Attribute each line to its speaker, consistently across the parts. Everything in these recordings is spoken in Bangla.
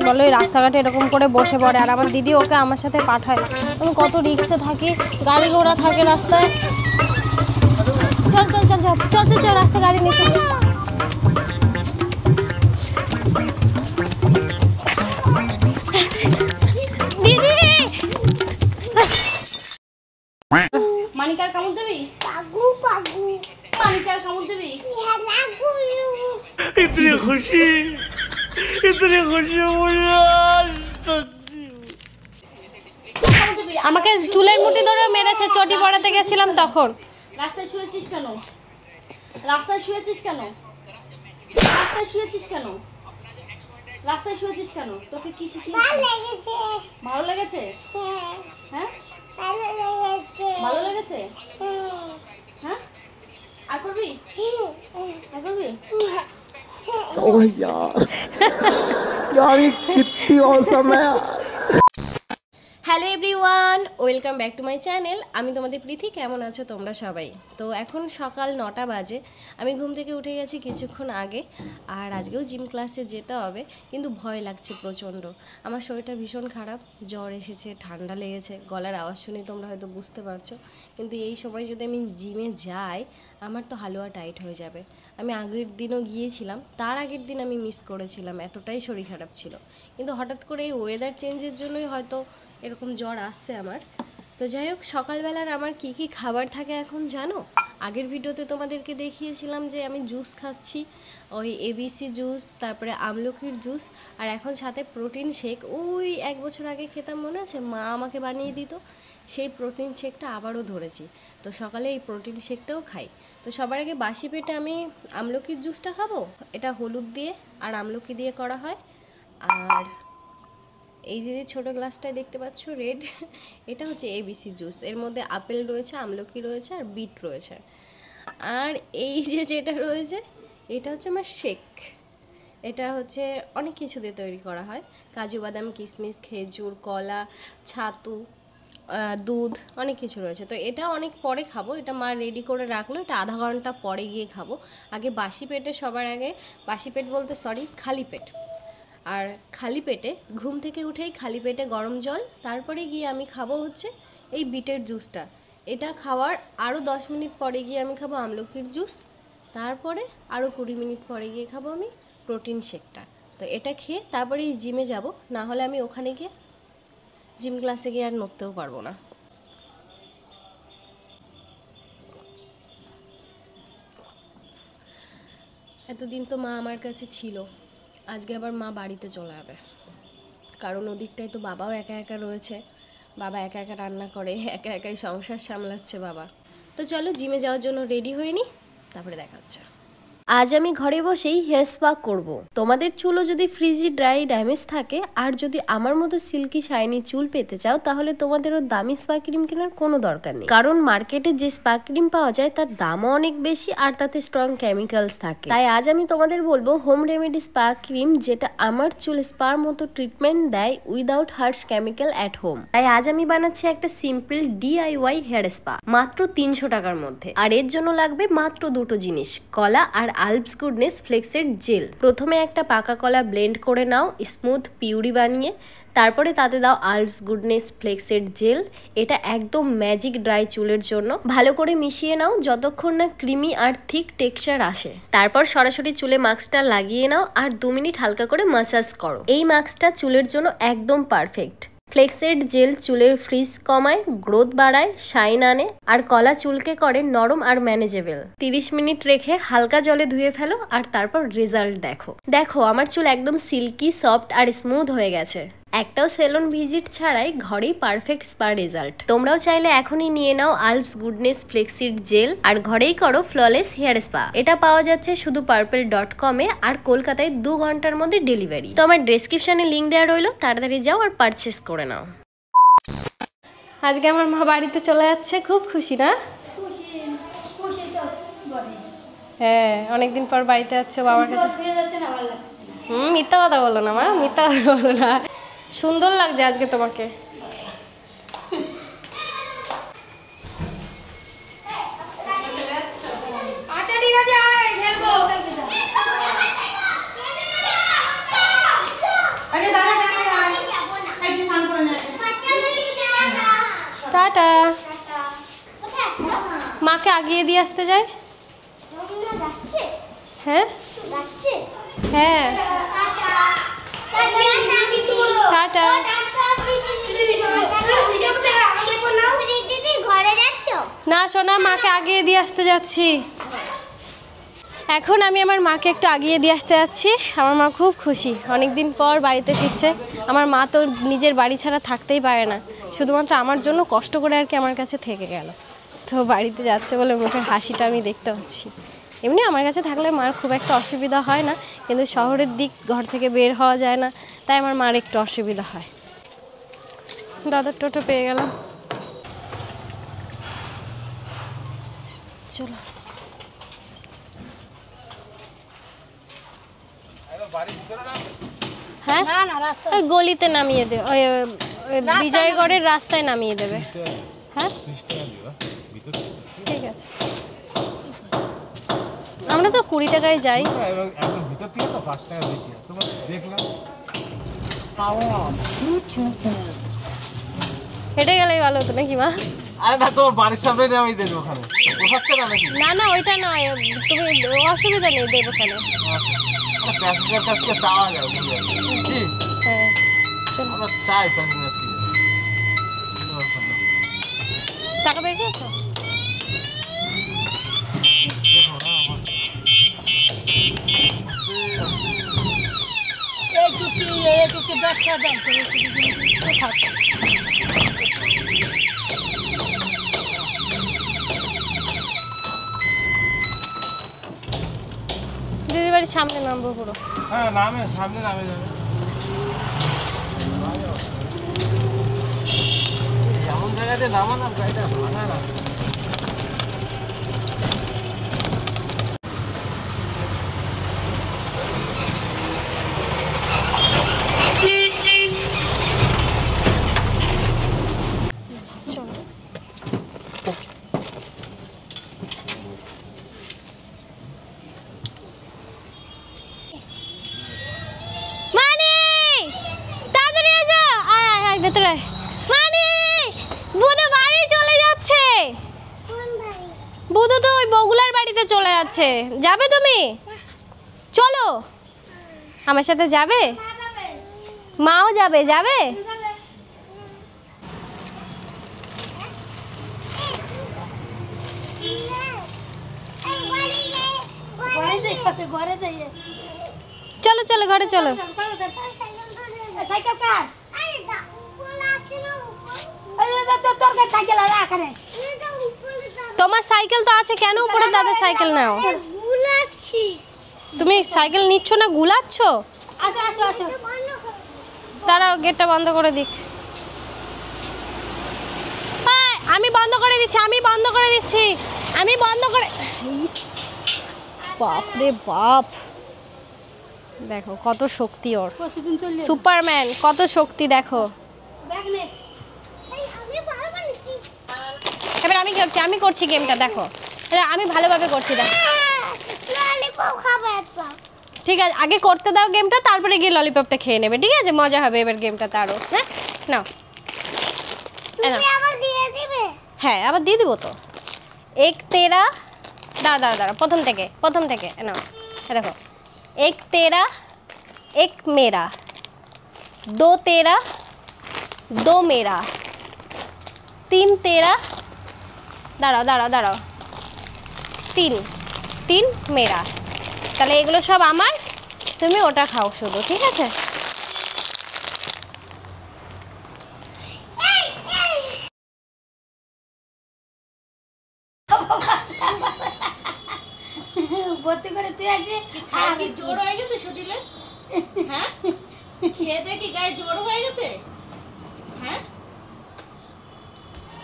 Speaker 1: বলো এই রাস্তাঘাটে এরকম করে বসে পড়ে, আর আমার দিদি ওকে আমার সাথে পাঠায়। আমি কত রিক্সে থাকি, গাড়ি ঘোড়া থাকে রাস্তায়। চল চল চল চল চল চল চল রাস্তায় গাড়ি নিয়ে চল। দিদি মানিকার কামড় দিবি? মানিকার কামড় দিবি?
Speaker 2: इतनी खुशी
Speaker 1: আমাকে চুলের মুঠি ধরে মেরেছে, চটি পড়াতে গেছিলাম তখন। রাস্তায় শুয়েছিস কেন? রাস্তায় শুয়েছিস কেন? রাস্তায় শুয়েছিস কেন? রাস্তায় শুয়েছিস কেন? তোকে কি শিখিয়ে? ভালো লেগেছে? হ্যাঁ ভালো লেগেছে? হ্যাঁ আর করবি? আর করবি?
Speaker 2: ओह यार यार ये कितनी औसम है यार।
Speaker 1: Hello everyone, welcome back to my channel. আমি তোমাদের প্রীতি। কেমন আছো তোমরা সবাই? তো এখন সকাল 9টা বাজে। আমি ঘুম থেকে উঠে গেছি কিছুক্ষণ আগে, আর আজকেও জিম ক্লাসে যেতে হবে, কিন্তু ভয় লাগছে প্রচণ্ড। আমার শরীরটা ভীষণ খারাপ, জ্বর এসেছে, ঠান্ডা লেগেছে, গলার আওয়াজ শুনে তোমরা হয়তো বুঝতে পারছো। কিন্তু এই সময় যদি আমি জিমে যাই, আমার তো হালুয়া টাইট হয়ে যাবে। আমি আগের দিনও গিয়েছিলাম, তার আগের দিন আমি মিস করেছিলাম, এতটাই শরীর খারাপ ছিল। কিন্তু হঠাৎ করে এই ওয়েদার চেঞ্জের জন্যই হয়তো এরকম জ্বর আসছে আমার। তো যাই হোক, সকালবেলার আমার কি কি খাবার থাকে এখন জানো? আগের ভিডিওতে তোমাদেরকে দেখিয়েছিলাম যে আমি জুস খাচ্ছি, ওই এবিসি জুস, তারপরে আমলকির জুস, আর এখন সাথে প্রোটিন শেক। ওই 1 বছর আগে খেতাম, মনে আছে? মা আমাকে বানিয়ে দিত, সেই প্রোটিন শেকটা আবারও ধরেছি। তো সকালে এই প্রোটিন শেকটাও খাই। তো সবার আগে বাসি পেটে আমি আমলকির জুসটা খাবো। এটা হলুদ দিয়ে আর আমলকি দিয়ে করা হয়। আর এই যে ছোটো গ্লাসটায় দেখতে পাচ্ছ রেড, এটা হচ্ছে এবিসি জুস। এর মধ্যে আপেল রয়েছে, আমলকি রয়েছে আর বিট রয়েছে। আর এই যে যেটা রয়েছে, এটা হচ্ছে আমার শেক। এটা হচ্ছে অনেক কিছু দিয়ে তৈরি করা হয়, কাজু বাদাম, কিশমিশ, খেজুর, কলা, ছাতু, দুধ, অনেক কিছু রয়েছে। তো এটা অনেক পরে খাবো, এটা মা রেডি করে রাখলো, এটা আধা ঘন্টা পরে গিয়ে খাবো। আগে বাসি পেটে, সবার আগে বাসি পেট বলতে সরি, খালি পেট। আর খালি পেটে ঘুম থেকে উঠেই খালি পেটে গরম জল, তারপরে গিয়ে আমি খাবো হচ্ছে এই বিটের জুসটা। এটা খাওয়ার আরও 10 মিনিট পরে গিয়ে আমি খাবো আমলকির জুস, তারপরে আরও 20 মিনিট পরে গিয়ে খাবো আমি প্রোটিন শেকটা। তো এটা খেয়ে তারপরে জিমে যাব, না হলে আমি ওখানে গিয়ে জিম ক্লাসে গিয়ে আর নড়তেও পারবো না। এতদিন তো মা আমার কাছে ছিল, আজকে আবার মা বাড়িতে চলে যাবে, কারণ ওদিকটায় তো বাবাও একা একা রয়েছে। বাবা একা একা রান্না করে, একা একাই সংসার সামলাচ্ছে বাবা। তো চলো জিমে যাওয়ার জন্য রেডি হয়ে নিই, তারপরে দেখা হচ্ছে। আজ আমি ঘরে বসেই হেয়ার স্পা করব। তোমাদের চুলও যদি ফ্রিজি ড্রাই ড্যামেজ থাকে, আর যদি আমার মতো সিল্কি শাইনি চুল পেতে চাও, তাহলে তোমাদেরও দামি স্পা ক্রিম কেনার কোনো দরকার নেই। কারণ মার্কেটে যে স্পা ক্রিম পাওয়া যায় তার দামও অনেক বেশি, আর তাতে স্ট্রং কেমিক্যালস থাকে। তাই আজ আমি তোমাদের বলবো হোম রেমেডি স্পা ক্রিম, যেটা আমার চুল স্পার মতো ট্রিটমেন্ট দেয় without harsh chemical at home. তাই আজ আমি বানাচ্ছি একটা সিম্পল DIY হেয়ার স্পা, মাত্র 300 টাকার মধ্যে। আর এর জন্য লাগবে মাত্র দুটো জিনিস, কলা আর আলপস গুডনেস ফ্লেক্সের জেল। প্রথমে একটা পাকা কলা ব্লেন্ড করে নাও স্মুথ পিউরি বানিয়ে, তারপরে তাতে দাও আলপস গুডনেস ফ্লেক্সের জেল। এটা একদম ম্যাজিক ড্রাই চুলের জন্য। ভালো করে মিশিয়ে নাও যতক্ষণ না ক্রিমি আর থিক টেক্সচার আসে। তারপর সরাসরি চুলে মাস্কটা লাগিয়ে নাও আর 2 মিনিট হালকা করে ম্যাসাজ করো। এই মাস্কটা চুলের জন্য একদম পারফেক্ট। ফ্লেক্সেড জেল চুলের ফ্রিজ কমায়, গ্রোথ বাড়ায়, শাইন আনে, আর কলা চুলকে করে নরম আর ম্যানেজেবল। 30 মিনিট রেখে হালকা জলে ধুয়ে ফেলো, আর তারপর রেজাল্ট দেখো। দেখো আমার চুল একদম সিল্কি, সফট আর স্মুথ হয়ে গেছে। একটাও সেলুন ভিজিট ছাড়াই ঘরেই পারফেক্ট স্পা রেজাল্ট। তোমরাও চাইলে এখনই নিয়ে নাও আলপস গুডনেস ফ্লেক্সিড জেল, আর ঘরেই করো ফ্ললেস হেয়ার স্পা। এটা পাওয়া যাচ্ছে শুধু purple.com এ, আর কলকাতায় 2 ঘন্টার মধ্যে ডেলিভারি। তো আমার ডেসক্রিপশনে লিঙ্ক দেওয়া রইলো, তাড়াতাড়ি যাও আর পারচেস করে নাও। আজকে আমার মা বাড়িতে চলে যাচ্ছে, খুব খুশি না? হ্যাঁ, অনেকদিন পর বাড়িতে যাচ্ছে বাবার কাছে। মিথ্যা কথা বলো না মা, মিথ্যা কথা বলো না। সুন্দর লাগছে আজকে তোমাকে। মাকে আগিয়ে দিয়ে আসতে যাই। হ্যাঁ হ্যাঁ টাটা। না সোনা, মাকে আগিয়ে দিয়ে আসতে যাচ্ছি। এখন আমি আমার মাকে একটু আগিয়ে দিয়ে আসতে যাচ্ছি। আমার মা খুব খুশি, অনেক দিন পর বাড়িতে ফিরছে। আমার মা তো নিজের বাড়ি ছাড়া থাকতেই পারে না, শুধুমাত্র আমার জন্য কষ্ট করে আর কি আমার কাছে থেকে গেল। তো বাড়িতে যাচ্ছে বলে মুখের হাসিটা আমি দেখতে পাচ্ছি। এমনি আমার কাছে থাকলে মার খুব একটা অসুবিধা হয় না, কিন্তু শহরের দিক ঘর থেকে বের হওয়া যায় না, তাই আমার মার একটু অসুবিধা হয়। দাদার টোটো পেয়ে গেলাম, চলো। হ্যাঁ ওই গলিতে নামিয়ে দেবে, ওই বিজয়গড়ের রাস্তায় নামিয়ে দেবে। হ্যাঁ ঠিক আছে, আমরা তো 20 টাকায় যাই। হেঁটে গেলেই ভালো হতো নাকি মা?
Speaker 2: আরে না, তোর বাড়ির সামনে নামিয়ে দেবে ওখানে, পোষাচ্ছে না নাকি?
Speaker 1: না না ওইটা নয়, তুমি অসুবিধা নেই, দেবো ওখানে।
Speaker 2: প্যাসেঞ্জার কাছ থেকে চাওয়া যায় কি?
Speaker 1: হ্যাঁ চলো,
Speaker 2: আমরা চাই প্যাসেঞ্জার থেকে।
Speaker 1: টাকা বের করেছো? দিদি বাড়ির সামনে নামবো পুরো।
Speaker 2: হ্যাঁ নামে, সামনে নামে যাবে। এমন জায়গাতে নামা না, গাড়িটা ভাঙা না।
Speaker 1: চলো মানি, তাড়াতাড়ি এসো, আয় আয় আয় ভেতরে আয়। মানি, বুধু বাড়ি চলে যাচ্ছে। বুধু তো ওই বগুলার বাড়িতে চলে যাচ্ছে, যাবে তুমি? চলো আমার সাথে যাবে, মাও যাবে। যাবে চলো চলো ঘরে চলো। তোমার সাইকেল তো আছে, কেন উপরে দাদা সাইকেল নাও? তুমি সাইকেল নিচ্ছ না, গুলাচ্ছ? দাঁড়াও, গেটটা বন্ধ করে দিক। আমি বন্ধ করে দিচ্ছি, আমি বন্ধ করে দিচ্ছি, আমি বন্ধ করে। বাপ রে বাপ, দেখো কত শক্তি ওর, সুপারম্যান, কত শক্তি দেখো। এবার আমি করছি, আমি করছি গেমটা, দেখো আমি ভালোভাবে করছি, দেখো। ঠিক আছে, আগে করতে দাও গেমটা, তারপরে গিয়ে ললিপপটা খেয়ে নেবে, ঠিক আছে? মজা হবে এবার গেমটাতে আরো। হ্যাঁ নাও, হ্যাঁ আবার দিয়ে দেবো তো। এক তেরা, দাঁড়া দাঁড়া দাঁড়া, প্রথম থেকে নাও। দেখো, এক তেরা এক মেরা, দো তেরা দো মেরা, তিন তেরা, দাঁড়াও দাঁড়াও দাঁড়াও, তিন তিন মেরা। তাহলে এগুলো সব আমার, তুমি ওটা খাও শুধু, ঠিক আছে?
Speaker 3: ভর্তি করে তুই আজকে
Speaker 4: জোর হয়ে গেছে শরীরে? হ্যাঁ, খেয়ে দেখি গায়ে জোর হয়ে গেছে? হ্যাঁ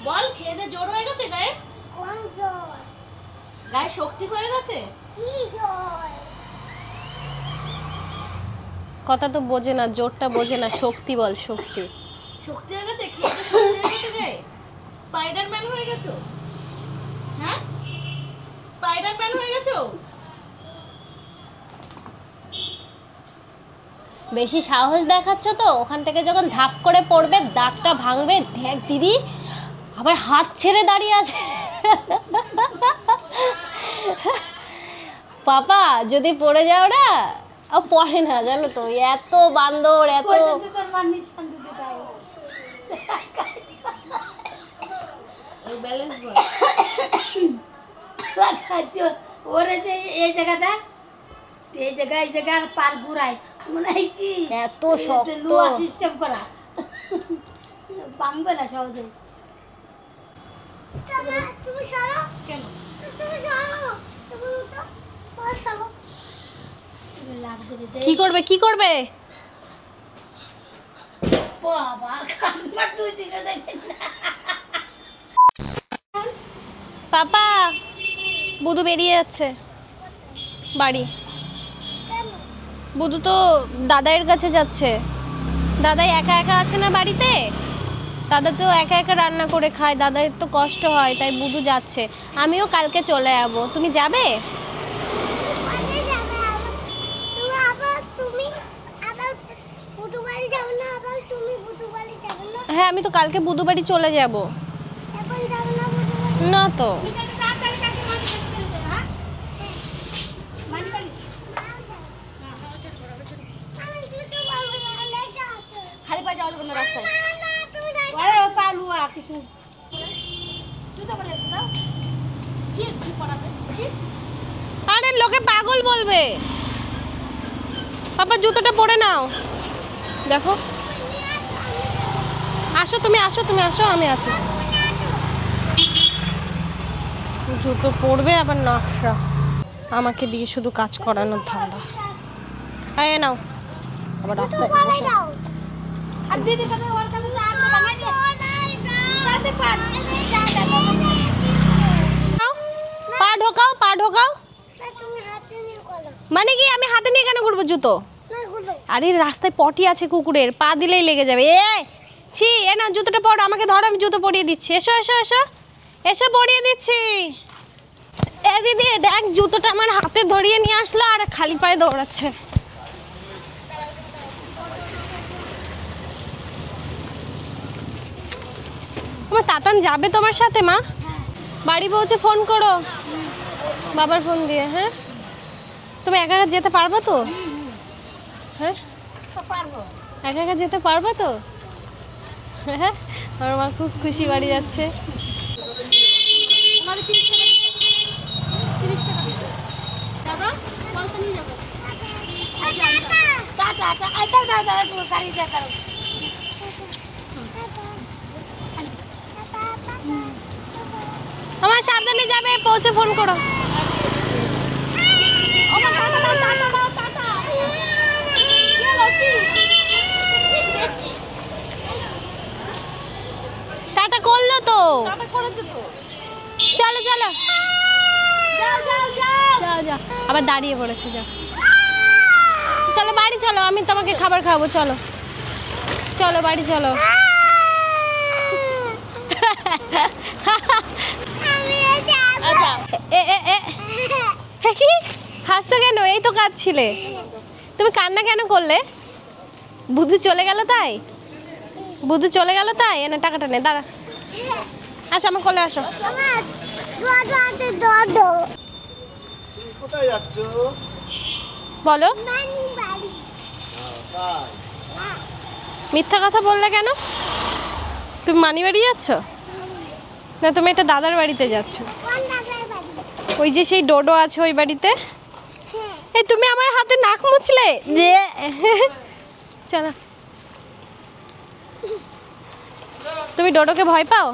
Speaker 4: বল, খেয়ে দে জোর হয়ে গেছে গায়ে?
Speaker 3: কোন জল?
Speaker 4: গায়ে শক্তি হয়ে গেছে?
Speaker 3: কি জল?
Speaker 1: কথা তো বোঝে না, জোরটা বোঝে না, শক্তি বল, শক্তি।
Speaker 4: শক্তি হয়ে গেছে? খেয়ে দে শক্তি হয়ে গেছে গায়ে? স্পাইডারম্যান হয়ে গেছো? হ্যাঁ, স্পাইডারম্যান হয়ে গেছো?
Speaker 1: বেশি সাহস দেখাচ্ছ তো, ওখান থেকে যখন ধাপ করে পড়বে দাঁতটা ভাঙবে। দেখ দিদি আবার হাত ছেড়ে দাঁড়িয়ে আছে। পাপা যদি পড়ে যাও না, ও পড়ে না জানো তো, এত বান্দর এত।
Speaker 4: ব্যালেন্স বল।
Speaker 3: ওরে যে এই জায়গাটা, এই জায়গার পার ঘুরায় মনে হচ্ছে
Speaker 1: এত শক্ত।
Speaker 3: লোহা সিস্টেম করা, ভাঙবে না সহজে। তুমি সরো,
Speaker 4: কেন?
Speaker 3: তুমি সরো, তুমি তো পার সরো। তুমি লাভ দেবে
Speaker 1: কি করবে কি করবে?
Speaker 3: বাবা কান্না তুই দিলে দেখেন না।
Speaker 1: পাপা বুধু বেরিয়ে যাচ্ছে বাড়ি। বুধু তো দাদাইয়ের কাছে যাচ্ছে। দাদাই একা একা আছে না বাড়িতে, দাদা তো একা একা রান্না করে খায়, দাদার তো কষ্ট হয়, তাই বুধু যাচ্ছে। আমিও কালকে চলে যাবো, তুমি যাবে? হ্যাঁ আমি তো কালকে বুধু বাড়ি চলে যাব। না তো
Speaker 4: খালি পায়ে যাওয়া যাবে না রাস্তায়।
Speaker 3: কিছু
Speaker 4: ছি, কি পড়াবে? ছি।
Speaker 1: আরে লোকে পাগল বলবে। পাপা জুতোটা পরে নাও, দেখো। আসো তুমি, আসো তুমি, আসো আমি আছি। জুতো পরবে আবার নকশা, আমাকে দিয়ে শুধু কাজ করানোর ধান্দা। এই নাও, আবার রাস্তায় বসে আছে।
Speaker 3: আর দিদি কথা ওর কাছে আনতে বানাই দে তাতে পার
Speaker 1: নাও, পা ঢোকাও, পা ঢোকাও।
Speaker 3: তুমি হাতে নিয়ে করো
Speaker 1: মানে কি আমি হাতে নিয়ে কেন করবো জুতো?
Speaker 3: না গুলো
Speaker 1: আরে রাস্তায় পটি আছে কুকুরের, পা দিলেই লেগে যাবে। এ ছি, এ না জুতোটা পরো, আমাকে ধরো, আমি জুতো পরিয়ে দিচ্ছি। এসো এসো এসো এসো, পরিয়ে দিচ্ছি। এ দিদি দেখ, জুতোটা আমার হাতে ধরিয়ে নিয়ে আসলো আর খালি পায়ে দৌড়াচ্ছে। আমার তাতান যাবে তোমার সাথে মা? বাড়ি পৌঁছে ফোন করো বাবার ফোন দিয়ে। হ্যাঁ তুমি একা একা যেতে পারবে তো? হ্যাঁ
Speaker 3: পারবো
Speaker 1: একা একা যেতে পারবে তো? হ্যাঁ আমার মা খুব খুশি বাড়ি যাচ্ছে।
Speaker 4: আমাদের 30 টাকা দিতে হবে। 30 টাকা দিতে হবে। দাদা, পয়সা নিয়ে যাবো।
Speaker 3: টাটা টাটা আইতা দাদা একটু গাড়ি যা করো
Speaker 1: আমার সাবধানে যাবে, পৌঁছে ফোন করো।
Speaker 4: আমার টাটা দাও, টাটা দাও, টাটা। কি হলো কি?
Speaker 1: টাটা করলো তো,
Speaker 4: টাটা করেছে তো।
Speaker 1: চলো চলো
Speaker 4: যাও যাও যাও।
Speaker 1: যাও যাও, আবার দাঁড়িয়ে পড়েছে। যাও চলো বাড়ি চলো, আমি তোমাকে খাবার খাবো। চলো চলো বাড়ি চলো।
Speaker 4: আচ্ছা
Speaker 1: এ এ এ এ কি হাসছো কেন? এই তো কাঁদছিলে, তুমি কান্না কেন করলে? বুধু চলে গেল তাই? বুধু চলে গেল তাই? এনে টাকাটা নে, দাঁড়া। আসো আমার কোলে আসো।
Speaker 2: কোথায় যাচ্ছ?
Speaker 1: বলো,
Speaker 2: তাই
Speaker 1: মিথ্যা কথা বললে কেন? তুমি মানি বাড়ি যাচ্ছ না, তুমি একটা দাদার বাড়িতে যাচ্ছ। ওই যে সেই ডোডো আছে ওই বাড়িতে। এই তুমি আমার হাতে নাক মুছলে। চলো, তুমি ডোডোকে ভয় পাও?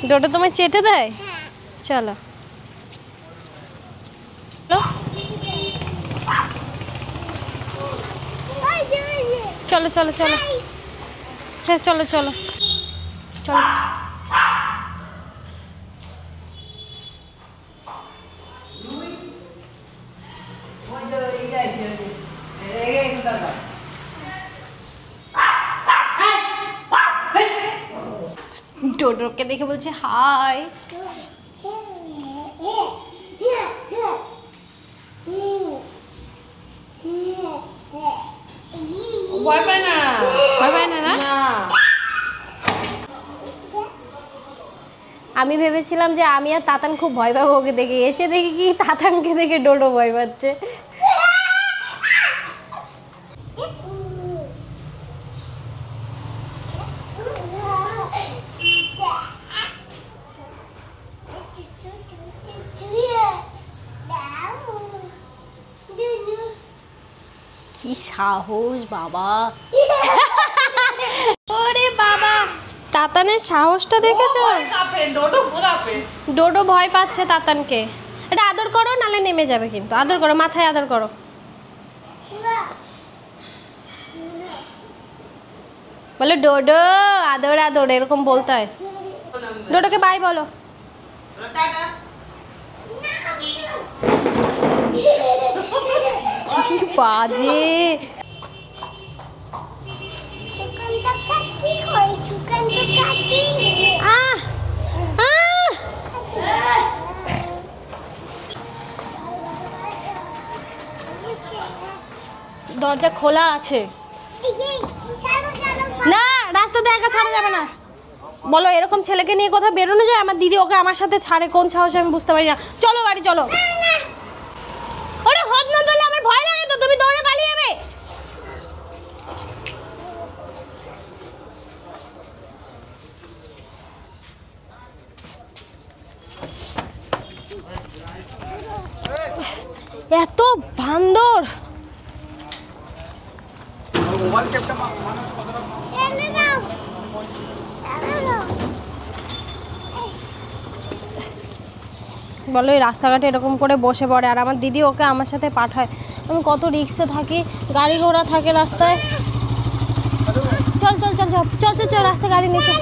Speaker 1: ডোডো তোমায় চেটে দেয়? চলো চলো চলো চলো, হ্যাঁ চলো চলো চলো। ডোডোকে দেখে বলছে হাই।
Speaker 5: ভয় পায় না
Speaker 1: ভয় পায় না? না
Speaker 5: না
Speaker 1: আমি ভেবেছিলাম যে আমি আর তাতান খুব ভয় পাবো ওকে দেখে, এসে দেখি কি তাতানকে দেখে ডোডো ভয় পাচ্ছে। কি সাহস বাবা, ওরে বাবা, তাতানের সাহসটা দেখেছো? ডোডো ভয় পাচ্ছে তাতানকে। এটা আদর করো, নালে নেমে যাবে কিন্তু। আদর করো, মাথায় আদর করো। বলো ডোডো আদর আদর, এরকম বলতে হয়। ডোডোকে বাই বলো। কি বাজে। আহ আহ দরজা খোলা আছে না, রাস্তাতে একা ছাড়া যাবে না। বলো এরকম ছেলেকে নিয়ে কোথাও বেরোনো যায়? আমার দিদি ওকে আমার সাথে ছাড়ে, কোন সাহসে আমি বুঝতে পারি না। চলো বাড়ি চলো। ওরে হাত না দিলে আমার ভয় লাগে তো, তুমি দৌড়ে পালিয়ে যাবে। এত বান্দর। বলো এই রাস্তাঘাটে এরকম করে বসে পড়ে, আর আমার দিদি ওকে আমার সাথে পাঠায়। আমি কত রিক্সে থাকি, গাড়ি ঘোড়া থাকে রাস্তায়। চল চল চল চল চল চল চল, রাস্তায় গাড়ি নিচে।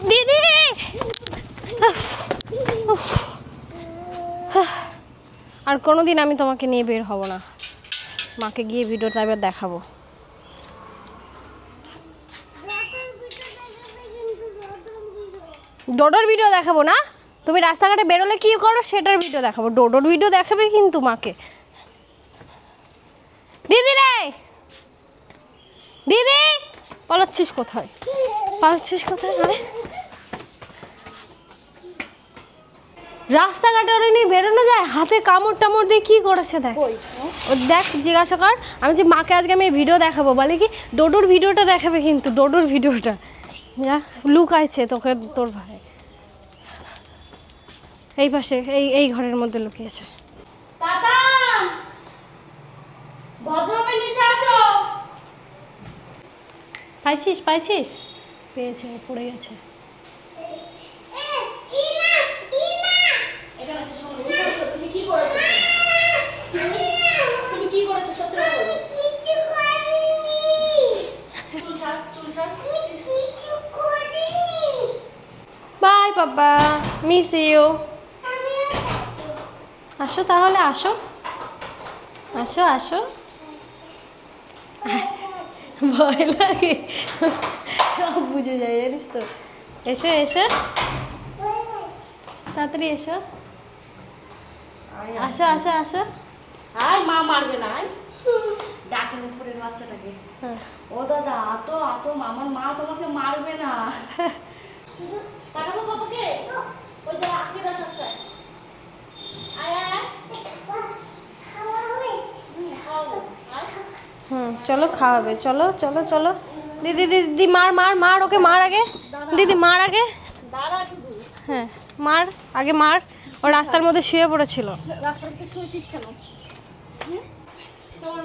Speaker 1: দিদি আর কোনোদিন আমি তোমাকে নিয়ে বের হব না। মাকে গিয়ে ভিডিওটা এবার দেখাবো। ডোডোর ভিডিও দেখাবো না, তুমি রাস্তাঘাটে বেরোলে কি করো সেটার ভিডিও দেখাবো। ডোডোর ভিডিও দেখাবে কিন্তু মাকে। দিদি রে, দিদি পালাচ্ছিস কোথায়? পালাচ্ছিস কোথায়? আরে রাস্তাঘাটে ওরা নিয়ে বেরোনো যায়, হাতে কামড় টামড় দিয়ে কী করেছে দেখ। ও দেখ, জিজ্ঞাসা কর। আমি যে মাকে আজকে আমি ভিডিও দেখাবো, বলে কি ডোডোর ভিডিওটা দেখাবে কিন্তু, ডোডোর ভিডিওটা। যা লুকাইছে তোকে তোর ভাই, এই পাশে এই ঘরের মধ্যে লুকিয়েছে। পাইছিস পাইছিস? পেয়েছে, পড়ে গেছে।
Speaker 4: তুমি কি করেছো? তুমি কি করেছো? সত্যি বলো। চুল ছাড়, চুল ছাড়।
Speaker 1: বাই বাবা, মিস ইউ। আসো তাহলে, আসো আসো আসো। ভয় লাগে, সব বুঝে যায় জানিস তো। এসো এসো, তাড়াতাড়ি এসো। আসো আসো আসো।
Speaker 4: আয়, মা মারবে না। আয়, ডাকের উপরের বাচ্চাটাকে। ও দাদা, আতো আতো, আমার মা তোমাকে মারবে না। তাকাবো বাবাকে, ওই যে আখের রস আছে। আয় আয় আয়।
Speaker 1: চলো খাওয়াবে, চলো চলো চলো। দিদি দিদি মার মার মার, ওকে মার আগে, দিদি মার আগে।
Speaker 4: দাঁড়া শুধু।
Speaker 1: হ্যাঁ মার আগে, মার। ও রাস্তার মধ্যে শুয়ে পড়েছিল।
Speaker 4: রাস্তাতে শুয়েছিস কেন? তোমার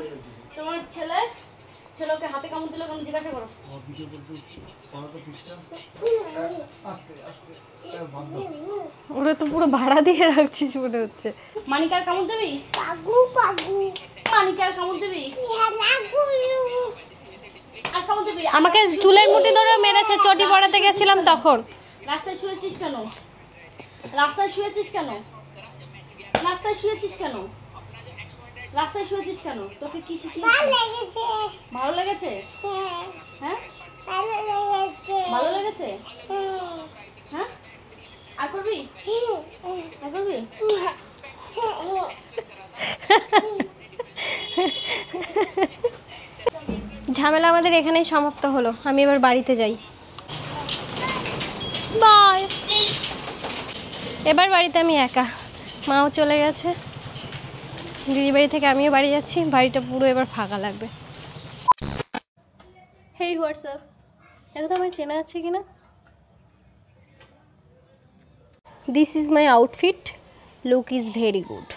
Speaker 4: তোমার ছেলেকে হাতে কামড় দিল কেন? জিজ্ঞাসা করো।
Speaker 1: ওরা তো পুরো ভাড়া দিয়ে রাখছিস মনে হচ্ছে।
Speaker 4: মানিকার কামড় দিবি? মানিকার কামড় দিবি? আর কামড় দিবি?
Speaker 1: আমাকে চুলের মুঠি ধরে মেরেছে, চটি পড়াতে গেছিলাম তখন।
Speaker 4: রাস্তায় শুয়েছিস কেন? রাস্তায় শুয়েছিস কেন? রাস্তায় শুয়েছিস কেন? রাস্তায় শুয়েছিস কেন? তোকে কি শিখিয়েছে? ভালো লেগেছে? হ্যাঁ, ভালো লেগেছে। হ্যাঁ, আর করবি? আর করবি?
Speaker 1: ঝামেলা আমাদের এখানেই সমাপ্ত হলো। আমি এবার বাড়িতে যাই। বাই। এবার বাড়িতে আমি একা, মাও চলে গেছে, দিদি বাড়ি থেকে আমিও বাড়ি যাচ্ছি। বাড়িটা পুরো এবার ফাঁকা লাগবে। হেই হোয়াটসঅ্যাপ, দেখো তো আমার চেনা আছে কিনা। This is my outfit, look is very good.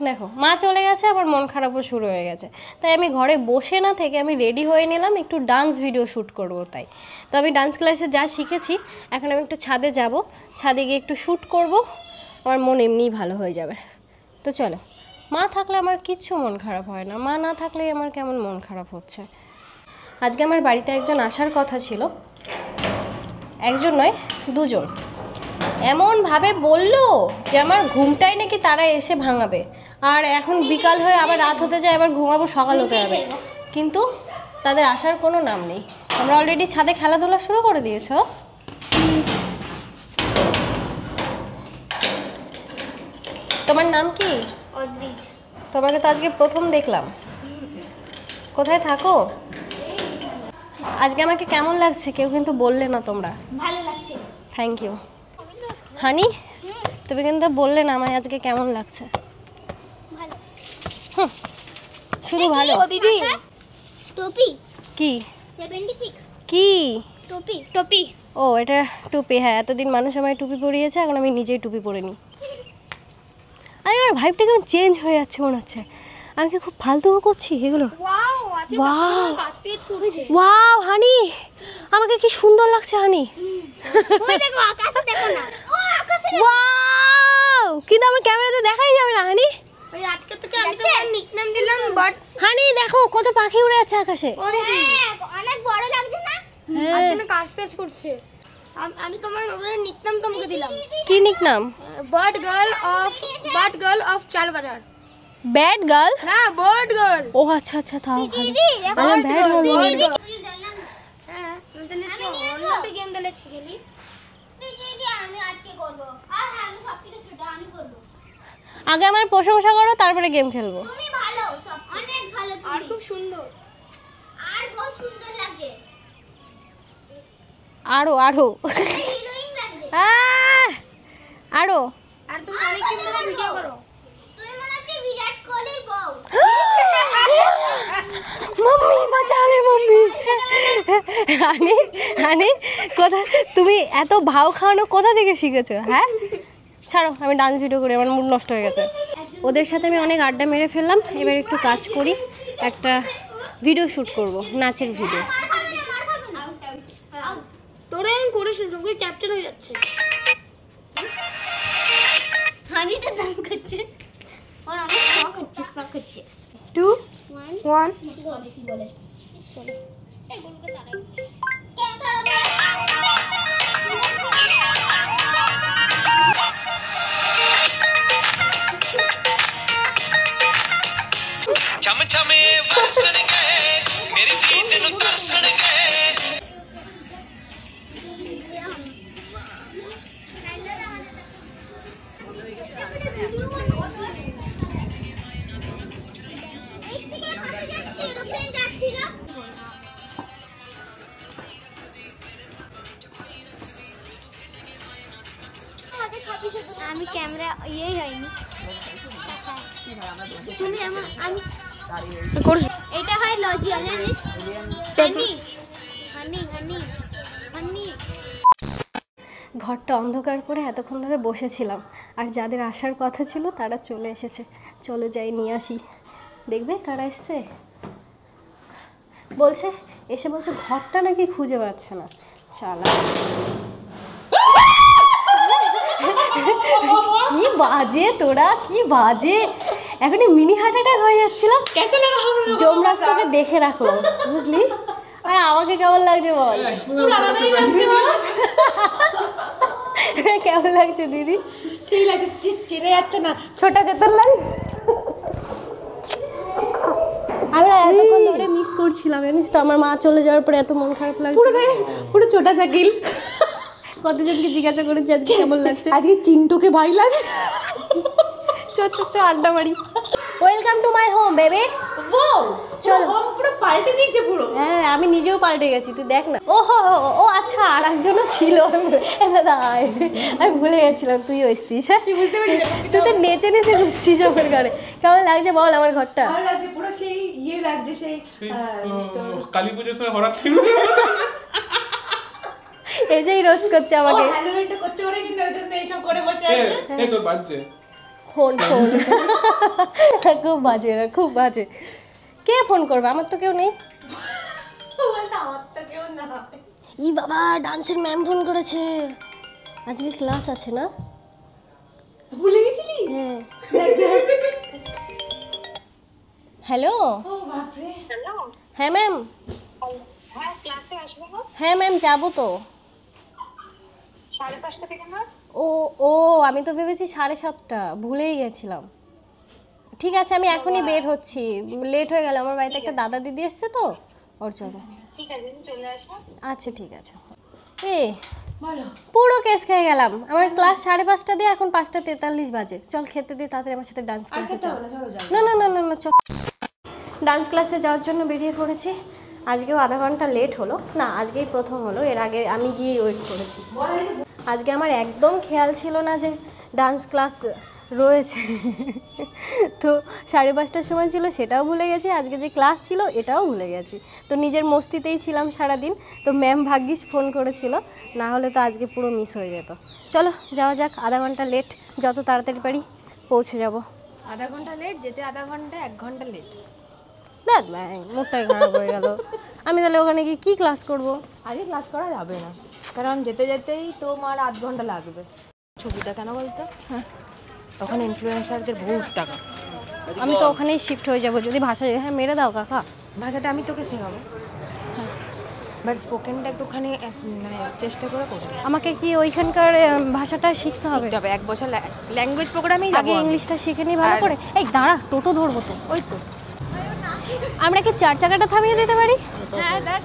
Speaker 1: দেখো মা চলে গেছে, আবার মন খারাপও শুরু হয়ে গেছে। তাই আমি ঘরে বসে না থেকে আমি রেডি হয়ে নিলাম, একটু ডান্স ভিডিও শ্যুট করব। তাই তো আমি ডান্স ক্লাসে যা শিখেছি, এখন আমি একটু ছাদে যাব, ছাদে গিয়ে একটু শ্যুট করব, আমার মন এমনিই ভালো হয়ে যাবে। তো চলো, মা থাকলে আমার কিচ্ছু মন খারাপ হয় না, মা না থাকলেই আমার কেমন মন খারাপ হচ্ছে। আজকে আমার বাড়িতে একজন আসার কথা ছিল, একজন নয় দুজন। এমনভাবে বললো যে আমার ঘুমটাই নাকি তারা এসে ভাঙাবে, আর এখন বিকাল হয়ে আবার রাত হতে যায়, আবার ঘুমাবো, সকাল হতে যাবে, কিন্তু তাদের আসার কোনো নাম নেই। আমরা অলরেডি ছাদে খেলাধুলা শুরু করে দিয়েছ। তোমার নাম কি?
Speaker 3: অদ্রিজ।
Speaker 1: তোমাকে তো আজকে প্রথম দেখলাম। কোথায় থাকো? আজকে আমাকে কেমন লাগছে কেউ কিন্তু বললে না তোমরা।
Speaker 3: ভালো লাগছে।
Speaker 1: Thank you. হানি, তুমি কিন্তু বললে না আমায় আজকে কেমন লাগছে।
Speaker 3: ভালো।
Speaker 1: শুধু ভালো?
Speaker 3: দিদি টুপি
Speaker 1: কি
Speaker 3: 76
Speaker 1: কি
Speaker 3: টুপি টুপি।
Speaker 1: ও এটা টুপি। হ্যাঁ, এতদিন মানুষ আমায় টুপি পরিয়েছে, এখন আমি নিজেই টুপি পরে নিই। আরে আমার ভাইবটা কেমন চেঞ্জ হয়ে যাচ্ছে মনে হচ্ছে। আমি কি খুব ফালতু করছি এগুলো?
Speaker 3: ওয়াও আজকে
Speaker 1: ওয়াও
Speaker 3: কাজ তেজ করেছে।
Speaker 1: ওয়াও হানি, আমাকে কি সুন্দর লাগছে হানি।
Speaker 3: ওই দেখো আকাশে দেখো না, ও আকাশে
Speaker 1: ওয়াও, কিন্তু আমার ক্যামেরাতে দেখাই যাবে না হানি।
Speaker 3: ওই আজকে থেকে আমি তোমার নিকনেম দিলাম বাট।
Speaker 1: হানি দেখো কত পাখি উড়ে আছে আকাশে।
Speaker 3: অনেক বড় লাগছে না? আজকে কাজ তেজ করছে। আমি তোমার ওদের নিকনেম তোমাকে দিলাম।
Speaker 1: কি nickname?
Speaker 3: Bird girl of Chalbazar.
Speaker 1: Bad girl?
Speaker 3: না বার্ড গার্ল।
Speaker 1: ও আচ্ছা আচ্ছা, তাও ভালো। Bad girl.
Speaker 3: হ্যাঁ আমি গেম খেলেছি খেলি। দিদি আমি আজকে করব। আর হ্যাঁ আমি সবথেকে ছোট, আমি করব।
Speaker 1: আগে আমার প্রশংসা করো, তারপরে গেম খেলবো।
Speaker 3: তুমি ভালো, সব অনেক ভালো তুমি। আর খুব সুন্দর, আর বহুত সুন্দর লাগে।
Speaker 1: আরো আরো
Speaker 3: হিরোইন লাগছে।
Speaker 1: আরো।
Speaker 3: আর তুমি অনেক দিন ধরে ভিডিও করো। তুমি মনে হচ্ছে বিরাট কোহলির বউ।
Speaker 1: Mummy বাঁচালে mummy. হানি হানি, কোথা তুমি এত ভাও খাওয়ানো কোথা থেকে শিখেছো? হ্যাঁ ছাড়ো, আমি ডান্স ভিডিও করি, আমার মুড নষ্ট হয়ে গেছে। ওদের সাথে আমি অনেক আড্ডা মেরে ফেললাম, এবার একটু কাজ করি, একটা ভিডিও শ্যুট করব, নাচের ভিডিও।
Speaker 3: তোরা এমন করিস না, সবগুলো ক্যাপচার হয়ে যাচ্ছে। হানিটা ডান্স করছে, ওর অনেক শখ হচ্ছে।
Speaker 1: 2
Speaker 3: 1 বলে চলো এই গুলকে তাড়াই কে তাড়াবো।
Speaker 5: छम छमे वसणगे मेरी दीद नु तरसणगे।
Speaker 6: আমি ক্যামেরা ইয়েই হয়নি তুমি আমি এটা হয় লজিয়া জানিস হানি হানি হানি হানি।
Speaker 1: ঘরটা অন্ধকার করে এতক্ষণ ধরে বসেছিলাম, আর যাদের আসার কথা ছিল তারা চলে এসেছে। চলো যাই নিয়ে আসি, দেখবে কারা এসছে। বলছে এসে বলছে ঘরটা নাকি খুঁজে পাচ্ছে না। চালা কি বাজে তোরা, কি বাজে। এখনই মিনি হার্ট অ্যাটাক হয়ে যাচ্ছিলাম। যমরাজ তোকে দেখে রাখলো বুঝলি। আর আমাকে কেমন লাগছে বল? কেমন লাগছে দিদি?
Speaker 3: সেই লাগে চেনে যাচ্ছে না,
Speaker 1: ছোটা চেতন লাগে। আমি এতক্ষণ ধরে মিস করছিলাম জানিস তো, আমার মা চলে যাওয়ার পরে এত মন খারাপ লাগছে।
Speaker 3: পুরো ছোটা চাকিল।
Speaker 1: কতজনকে জিজ্ঞাসা করেছি আজকে কেমন লাগছে।
Speaker 3: আজকে চিন্টুকে ভয় লাগে।
Speaker 1: চ চ চ আড্ডা মারি। Welcome to my home baby. চলো
Speaker 4: হোম পুরো পাল্টে দিয়েছে পুরো।
Speaker 1: হ্যাঁ আমি নিজেও পাল্টে গেছি, তুই দেখ না। ও আচ্ছা আর একজনও ছিল, আমি ভুলে গেছিলাম তুইও এসছিস। হ্যাঁ তুই তো নেচে নেচে ঘুরছিস আমার ঘরে, কেমন লাগছে বল আমার ঘরটা?
Speaker 4: ভালো লাগছে পুরো, সেই ইয়ে লাগছে, সেই
Speaker 2: কালী পুজোর সময় হঠাৎ ছিল
Speaker 1: এসেই রোস্ট করছে আমাকে।
Speaker 4: হ্যালোউইনটা করতে পারে কিন্তু ওই জন্য এইসব করে বসে আছে।
Speaker 2: এই তোর বাজছে
Speaker 1: ফোন খুব বাজে, এরা খুব বাজে। কে ফোন করবে? আমার তো কেউ নেই।
Speaker 4: আমার তো কেউ না।
Speaker 1: ই বাবা, ডান্সের ম্যাম ফোন করেছে, আজকে ক্লাস আছে না?
Speaker 4: ভুলে গেছিলি?
Speaker 1: হ্যাঁ। হ্যালো।
Speaker 4: ও বাপরে।
Speaker 1: হ্যাঁ ম্যাম।
Speaker 7: হ্যাঁ ক্লাসে আসবে না?
Speaker 1: হ্যাঁ ম্যাম যাবো তো।
Speaker 7: 5:30 থেকে না?
Speaker 1: ও আমি তো ভেবেছি 7:30, ভুলেই গেছিলাম। ঠিক আছে আমি এখনই বের হচ্ছি, লেট হয়ে গেল, আমার বাড়িতে একটা দাদা দিদি এসছে তো ওর জন্য।
Speaker 7: ঠিক আছে চলে আসো।
Speaker 1: আচ্ছা ঠিক আছে। পুরো কেস খেয়ে গেলাম, আমার ক্লাস 5:30 দিয়ে এখন 5:43 বাজে। চল খেতে দিয়ে তাড়াতাড়ি আমার সাথে ডান্স ক্লাসে চল। না না না না না চল। ডান্স ক্লাসে যাওয়ার জন্য বেরিয়ে পড়েছি। আজকেও আধা ঘন্টা লেট হলো না, আজকেই প্রথম হলো, এর আগে আমি গিয়ে ওয়েট করেছি। আজকে আমার একদম খেয়াল ছিল না যে ডান্স ক্লাস রয়েছে, তো 5:30টার সময় ছিল সেটাও ভুলে গেছি, আজকে যে ক্লাস ছিল এটাও ভুলে গেছি। তো নিজের মস্তিতেই ছিলাম সারাদিন। তো ম্যাম ভাগ্যিস ফোন করেছিল, না হলে তো আজকে পুরো মিস হয়ে যেত। চলো যাওয়া যাক, আধা ঘন্টা লেট, যত তাড়াতাড়ি পারি পৌঁছে যাব।
Speaker 8: আধা ঘন্টা লেট, যেতে আধা ঘন্টা, 1 ঘন্টা লেট।
Speaker 1: দেখ মুখটাই খারাপ হয়ে গেল। আমি তাহলে ওখানে গিয়ে কী ক্লাস করব?
Speaker 8: আগে ক্লাস করা যাবে না, কারণ যেতে যেতেই তোমার 8 ঘন্টা লাগবে। ছবিটা কেন বলতো? হ্যাঁ তখন ইনফ্লুয়েন্সারদের বহুত টাকা।
Speaker 1: আমি তো ওখানেই শিফট হয়ে যাব যদি ভাষা। হ্যাঁ মেরে দাও কাকা,
Speaker 8: ভাষাটা আমি তোকে শেখাবো, বাট স্পোকেনটা একটুখানি মানে চেষ্টা করে করবো।
Speaker 1: আমাকে কি ওইখানকার ভাষাটা শিখতে হবে?
Speaker 8: তবে 1 বছর ল্যাঙ্গুয়েজ প্রোগ্রামেই
Speaker 1: আগে ইংলিশটা শিখে নিই ভালো করে। এই দাঁড়া, টোটো ধরবো তো।
Speaker 8: ওই তো
Speaker 1: আমরা কি 4 চাকাটা থামিয়ে দিতে পারি?
Speaker 8: হ্যাঁ দেখ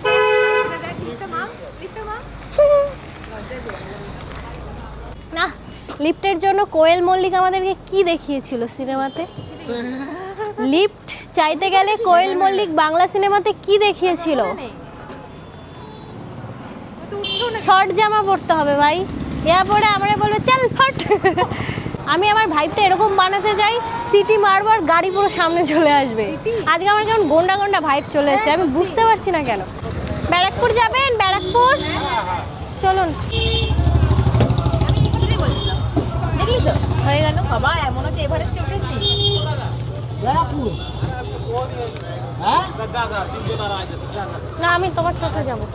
Speaker 1: না, লিফটের জন্য কোয়েল মল্লিক আমাদেরকে কি দেখিয়েছিল সিনেমাতে? লিফট চাইতে গেলে কোয়েল মল্লিক বাংলা সিনেমাতে কি দেখিয়েছিল? শর্ট জামা পরতে হবে ভাই, ইয়া পরে আমরা বলবো চল ফট। আমি আমার ভাইবটা এরকম বানাতে চাই, সিটি মারবার গাড়ি পুরো সামনে চলে আসবে। আজকে আমার কেমন গন্ডা গন্ডা ভাইব চলে এসেছে, আমি বুঝতে পারছি না কেন। ব্যারাকপুর যাবেন? ব্যারাকপুর চলুন।
Speaker 8: দেখলি তো হয়ে গেল বাবা, এমন হচ্ছে এভারেস্টে উঠেছি।
Speaker 1: না আমি তোমার টোটো যাবো।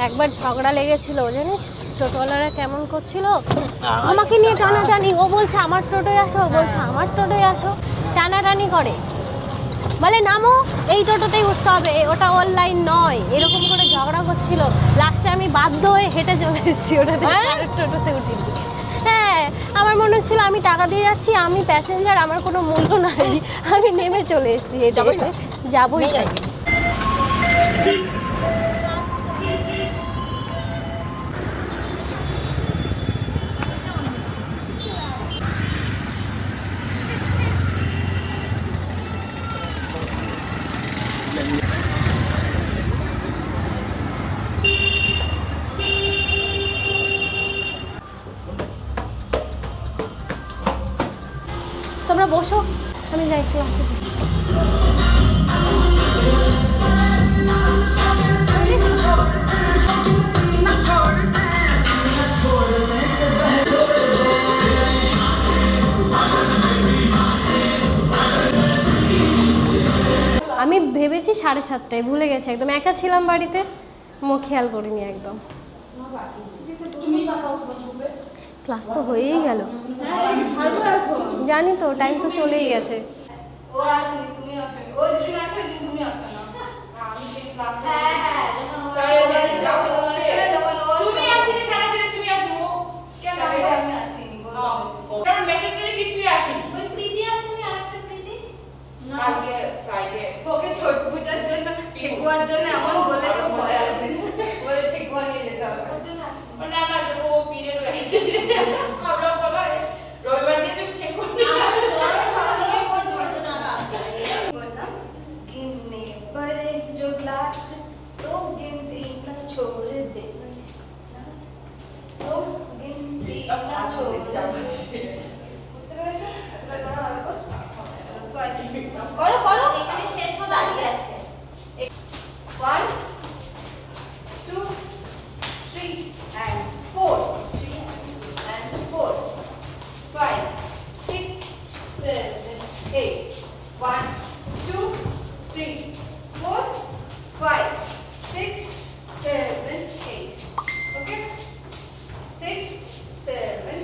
Speaker 1: একবার ঝগড়া লেগেছিল জানিস, টোটোওয়ালারা কেমন করছিল আমাকে নিয়ে টানাটানি। ও বলছে আমার টোটোয় আসো, ও বলছে আমার টোটোয় আসো, টানাটানি করে। বলে নামো, এই টোটোতেই উঠতে হবে, ওটা অনলাইন নয়, এরকম করে ঝগড়া করছিল। লাস্টে আমি বাধ্য হয়ে হেঁটে চলে এসেছি ওটাতে, টোটোতে উঠিনি। হ্যাঁ আমার মনে হচ্ছিল আমি টাকা দিয়ে যাচ্ছি, আমি প্যাসেঞ্জার, আমার কোনো মূল্য নাই, আমি নেমে চলে এসেছি হেঁটে হেঁটে। যাবোই তাই। তোমরা বসো, আমি যাই ক্লাসে যাই। আমি ভেবেছি 7:30, ভুলে গেছি একদম, একা ছিলাম বাড়িতে, খেয়াল করিনি একদম। ক্লাস তো হয়েই গেল, জানি তো টাইম তো চলেই গেছে।
Speaker 3: ও আসেনি, তুমি আসেনি, ও যেদিন আসে ওই দিন তুমি আসো না। আমি যে ক্লাস হ্যাঁ হ্যাঁ যখন ও তুমি আসেনি, সারাদিন তুমি আসো কেন? আমি আসিনি, বলতে কারণ মেসেজ দিলে কিছুই আসেনি। ওই প্রীতি আসেনি, আরেকটা প্রীতি না, কালকে ফ্রাইডে ওকে ছোট পূজার জন্য ঠেকুয়ার জন্য এমন বলেছে, ভয় আছে বলে ঠেকুয়া নিয়ে যেতে হবে, ওর জন্য আসেনি। না না ও পিরিয়ড হয়েছে, আমরা বলা রবিবার দিন তুমি ঠেকুয়া 8. 1, 2, 3, 4, 5, 6, 7, 8. Okay? 6, 7.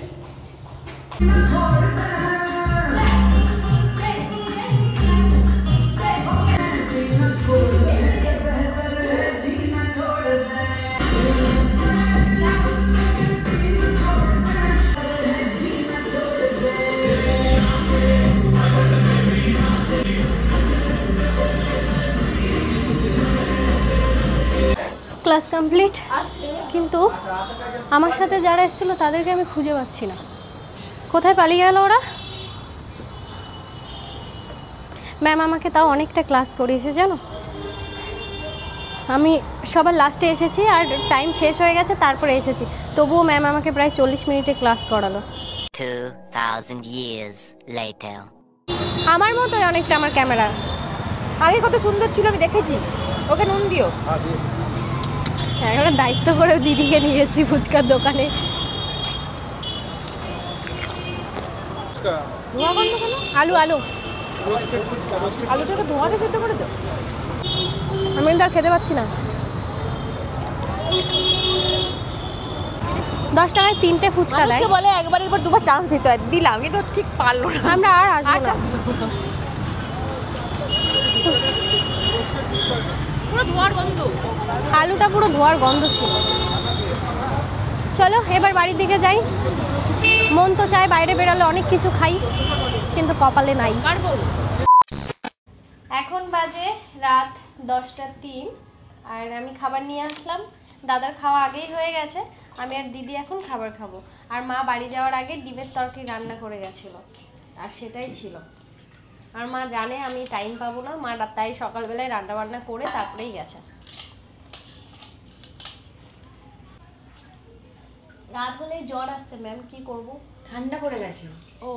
Speaker 1: ক্লাস কমপ্লিট, কিন্তু আমার সাথে যারা এসেছিলো তাদেরকে আমি খুঁজে পাচ্ছি না। কোথায় পালিয়ে গেল ওরা? ম্যাম আমাকে তাও অনেকটা ক্লাস করিয়েছে জানো। আমি সবার লাস্টে এসেছি আর টাইম শেষ হয়ে গেছে তারপরে এসেছি, তবুও ম্যাম আমাকে প্রায় 40 মিনিটে ক্লাস করালো।
Speaker 9: 2000 years later.
Speaker 1: আমার মতোই অনেকটা আমার ক্যামেরা।
Speaker 8: আগে কত সুন্দর ছিল আমি দেখেছি। ওকে নুন দিও।
Speaker 1: হ্যাঁ, এখন দায়িত্ব করে দিদিকে নিয়ে এসেছি ফুচকার দোকানে।
Speaker 8: ধোঁয়া গন্ধ কেন?
Speaker 1: আলু আলু
Speaker 8: আলুটাকে ধোঁয়াতে সেদ্ধ করে দাও।
Speaker 1: আমি কিন্তু আর খেতে পাচ্ছি না। 10 টাকায় 3টে ফুচকা দেয়।
Speaker 8: মানুষকে বলে একবারের পর দুবার চান্স দিতে হয়, দিলাম কিন্তু ঠিক পারলো না।
Speaker 1: আমরা আর আসবো না।
Speaker 8: পুরো ধোঁয়ার গন্ধ।
Speaker 1: আলুটা পুরো ধোয়ার গন্ধ ছিল। চলো এবার বাড়ির দিকে যাই। মন তো চায় বাইরে বেরোলে অনেক কিছু খাই, কিন্তু কপালে নাই। এখন বাজে রাত 10টা 3 আর আমি খাবার নিয়ে আসলাম। দাদার খাওয়া আগেই হয়ে গেছে, আমি আর দিদি এখন খাবার খাবো। আর মা বাড়ি যাওয়ার আগে ডিমের তরকারি রান্না করে গেছিলো, আর সেটাই ছিল। আর মা জানে আমি টাইম পাবো না, মা তাই সকালবেলায় রান্না বান্না করে তারপরেই গেছে। রাত হলেই জ্বর আসছে ম্যাম, কি করব?
Speaker 8: ঠান্ডা পড়ে গেছে।
Speaker 1: ও